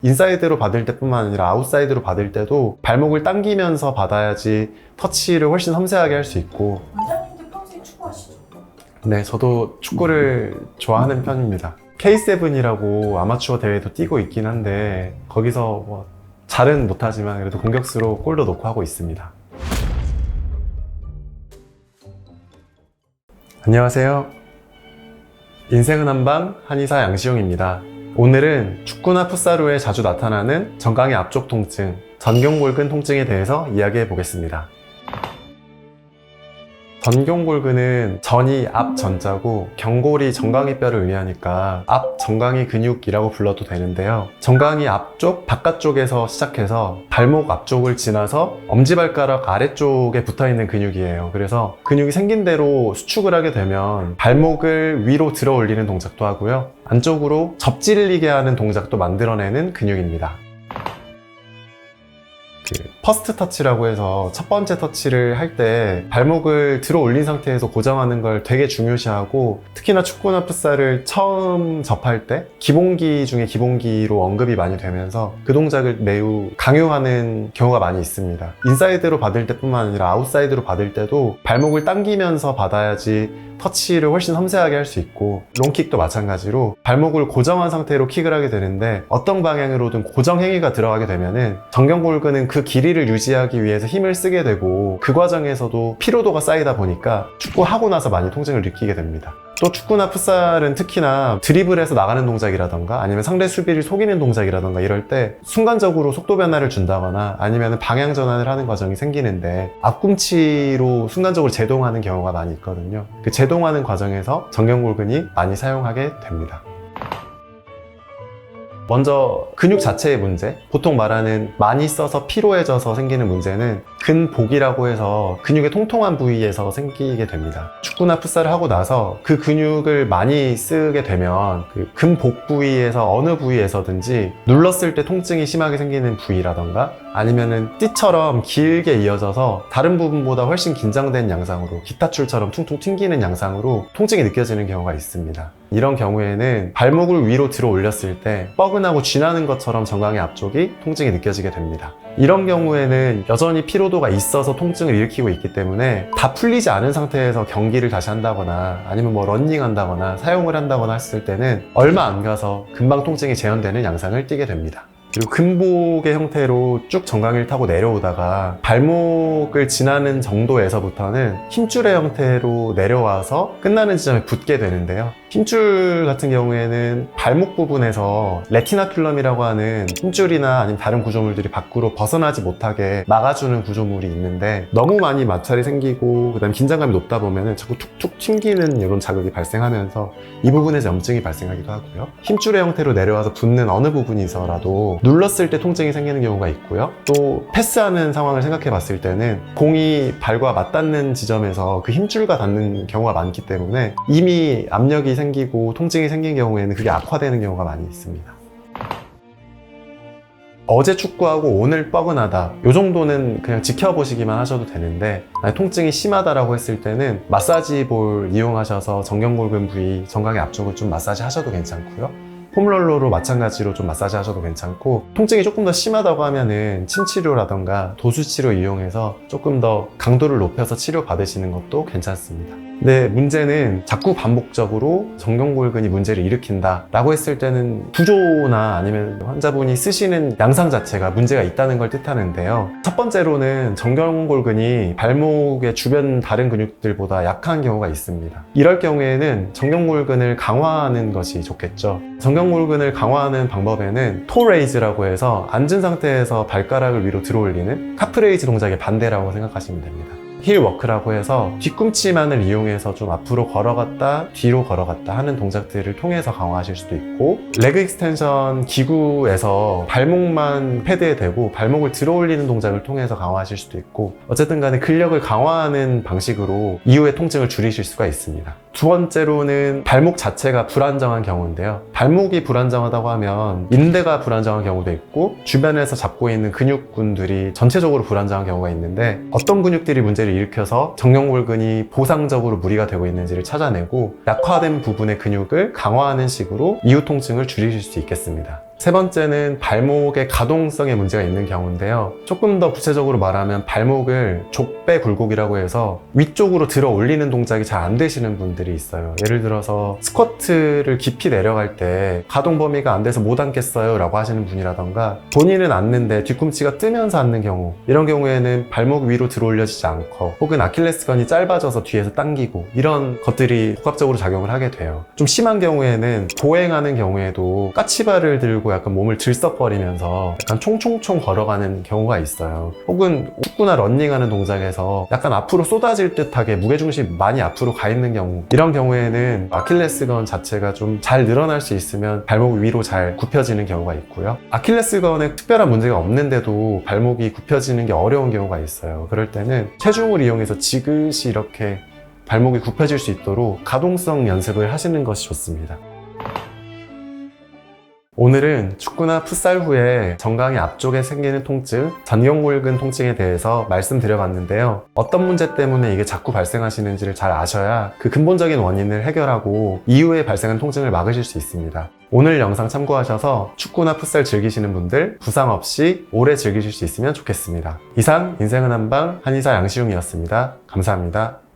인사이드로 받을 때뿐만 아니라 아웃사이드로 받을 때도 발목을 당기면서 받아야지 터치를 훨씬 섬세하게 할 수 있고. 원장님도 평소에 축구하시죠? 네, 저도 축구를 좋아하는 편입니다. K7이라고 아마추어 대회도 뛰고 있긴 한데 거기서 뭐 잘은 못하지만 그래도 공격수로 골도 넣고 하고 있습니다. 안녕하세요. 인생은 한방 한의사 양시용입니다. 오늘은 축구나 풋살 후에 자주 나타나는 정강이 앞쪽 통증, 전경골근 통증에 대해서 이야기해 보겠습니다. 전경골근은 전이 앞 전자고 경골이 정강이 뼈를 의미하니까 앞 정강이 근육이라고 불러도 되는데요. 정강이 앞쪽 바깥쪽에서 시작해서 발목 앞쪽을 지나서 엄지발가락 아래쪽에 붙어있는 근육이에요. 그래서 근육이 생긴 대로 수축을 하게 되면 발목을 위로 들어 올리는 동작도 하고요, 안쪽으로 접질리게 하는 동작도 만들어내는 근육입니다. 퍼스트 터치라고 해서 첫 번째 터치를 할 때 발목을 들어 올린 상태에서 고정하는 걸 되게 중요시하고, 특히나 축구나 풋살을 처음 접할 때 기본기 중에 기본기로 언급이 많이 되면서 그 동작을 매우 강요하는 경우가 많이 있습니다. 인사이드로 받을 때뿐만 아니라 아웃사이드로 받을 때도 발목을 당기면서 받아야지 터치를 훨씬 섬세하게 할 수 있고, 롱킥도 마찬가지로 발목을 고정한 상태로 킥을 하게 되는데 어떤 방향으로든 고정 행위가 들어가게 되면은 정경골근은 그 길이를 유지하기 위해서 힘을 쓰게 되고, 그 과정에서도 피로도가 쌓이다 보니까 축구하고 나서 많이 통증을 느끼게 됩니다. 또 축구나 풋살은 특히나 드리블해서 나가는 동작이라던가 아니면 상대 수비를 속이는 동작이라던가 이럴 때 순간적으로 속도 변화를 준다거나 아니면 방향 전환을 하는 과정이 생기는데 앞꿈치로 순간적으로 제동하는 경우가 많이 있거든요. 그 제동하는 과정에서 정경골근이 많이 사용하게 됩니다. 먼저 근육 자체의 문제, 보통 말하는 많이 써서 피로해져서 생기는 문제는 근복이라고 해서 근육의 통통한 부위에서 생기게 됩니다. 축구나 풋살을 하고 나서 그 근육을 많이 쓰게 되면 그 근복 부위에서 어느 부위에서든지 눌렀을 때 통증이 심하게 생기는 부위라던가 아니면은 띠처럼 길게 이어져서 다른 부분보다 훨씬 긴장된 양상으로 기타줄처럼 퉁퉁 튕기는 양상으로 통증이 느껴지는 경우가 있습니다. 이런 경우에는 발목을 위로 들어 올렸을 때 뻐근하고 쥐나는 것처럼 정강이 앞쪽이 통증이 느껴지게 됩니다. 이런 경우에는 여전히 피로도가 있어서 통증을 일으키고 있기 때문에 다 풀리지 않은 상태에서 경기를 다시 한다거나 아니면 뭐 러닝 한다거나 사용을 한다거나 했을 때는 얼마 안 가서 금방 통증이 재현되는 양상을 띠게 됩니다. 그리고 근복의 형태로 쭉 정강이를 타고 내려오다가 발목을 지나는 정도에서부터는 힘줄의 형태로 내려와서 끝나는 지점에 붙게 되는데요. 힘줄 같은 경우에는 발목 부분에서 레티나큘럼이라고 하는 힘줄이나 아니면 다른 구조물들이 밖으로 벗어나지 못하게 막아주는 구조물이 있는데 너무 많이 마찰이 생기고 그다음 긴장감이 높다 보면 자꾸 툭툭 튕기는 이런 자극이 발생하면서 이 부분에서 염증이 발생하기도 하고요. 힘줄의 형태로 내려와서 붙는 어느 부분이서라도 눌렀을 때 통증이 생기는 경우가 있고요. 또 패스하는 상황을 생각해 봤을 때는 공이 발과 맞닿는 지점에서 그 힘줄과 닿는 경우가 많기 때문에 이미 압력이 생기고 통증이 생긴 경우에는 그게 악화되는 경우가 많이 있습니다. 어제 축구하고 오늘 뻐근하다, 이 정도는 그냥 지켜보시기만 하셔도 되는데 통증이 심하다라고 했을 때는 마사지 볼 이용하셔서 정경골근 부위, 정강이 앞쪽을 좀 마사지 하셔도 괜찮고요. 폼롤러로 마찬가지로 좀 마사지 하셔도 괜찮고, 통증이 조금 더 심하다고 하면은 침치료라던가 도수치료 이용해서 조금 더 강도를 높여서 치료 받으시는 것도 괜찮습니다. 근데 문제는 자꾸 반복적으로 정경골근이 문제를 일으킨다 라고 했을 때는 구조나 아니면 환자분이 쓰시는 양상 자체가 문제가 있다는 걸 뜻하는데요. 첫 번째로는 정경골근이 발목의 주변 다른 근육들보다 약한 경우가 있습니다. 이럴 경우에는 정경골근을 강화하는 것이 좋겠죠. 정경골근을 강화하는 방법에는 토레이즈라고 해서 앉은 상태에서 발가락을 위로 들어 올리는 카프레이즈 동작의 반대라고 생각하시면 됩니다. 힐워크라고 해서 뒤꿈치만을 이용해서 좀 앞으로 걸어갔다 뒤로 걸어갔다 하는 동작들을 통해서 강화하실 수도 있고, 레그 익스텐션 기구에서 발목만 패드에 대고 발목을 들어 올리는 동작을 통해서 강화하실 수도 있고, 어쨌든 간에 근력을 강화하는 방식으로 이후의 통증을 줄이실 수가 있습니다. 두 번째로는 발목 자체가 불안정한 경우인데요. 발목이 불안정하다고 하면 인대가 불안정한 경우도 있고 주변에서 잡고 있는 근육군들이 전체적으로 불안정한 경우가 있는데, 어떤 근육들이 문제를 일으켜서 정경골근이 보상적으로 무리가 되고 있는지를 찾아내고 약화된 부분의 근육을 강화하는 식으로 이후 통증을 줄이실 수 있겠습니다. 세 번째는 발목의 가동성에 문제가 있는 경우인데요. 조금 더 구체적으로 말하면 발목을 족배 굴곡이라고 해서 위쪽으로 들어 올리는 동작이 잘 안 되시는 분들이 있어요. 예를 들어서 스쿼트를 깊이 내려갈 때 가동 범위가 안 돼서 못 앉겠어요 라고 하시는 분이라던가 본인은 앉는데 뒤꿈치가 뜨면서 앉는 경우, 이런 경우에는 발목 위로 들어 올려지지 않고 혹은 아킬레스건이 짧아져서 뒤에서 당기고, 이런 것들이 복합적으로 작용을 하게 돼요. 좀 심한 경우에는 보행하는 경우에도 까치발을 들고 약간 몸을 들썩거리면서 약간 총총총 걸어가는 경우가 있어요. 혹은 축구나 런닝하는 동작에서 약간 앞으로 쏟아질 듯하게 무게중심이 많이 앞으로 가 있는 경우, 이런 경우에는 아킬레스건 자체가 좀 잘 늘어날 수 있으면 발목 위로 잘 굽혀지는 경우가 있고요. 아킬레스건에 특별한 문제가 없는데도 발목이 굽혀지는 게 어려운 경우가 있어요. 그럴 때는 체중을 이용해서 지그시 이렇게 발목이 굽혀질 수 있도록 가동성 연습을 하시는 것이 좋습니다. 오늘은 축구나 풋살 후에 정강이 앞쪽에 생기는 통증, 전경골근 통증에 대해서 말씀드려봤는데요. 어떤 문제 때문에 이게 자꾸 발생하시는지를 잘 아셔야 그 근본적인 원인을 해결하고 이후에 발생한 통증을 막으실 수 있습니다. 오늘 영상 참고하셔서 축구나 풋살 즐기시는 분들 부상 없이 오래 즐기실 수 있으면 좋겠습니다. 이상 인생은 한방 한의사 양시웅이었습니다. 감사합니다.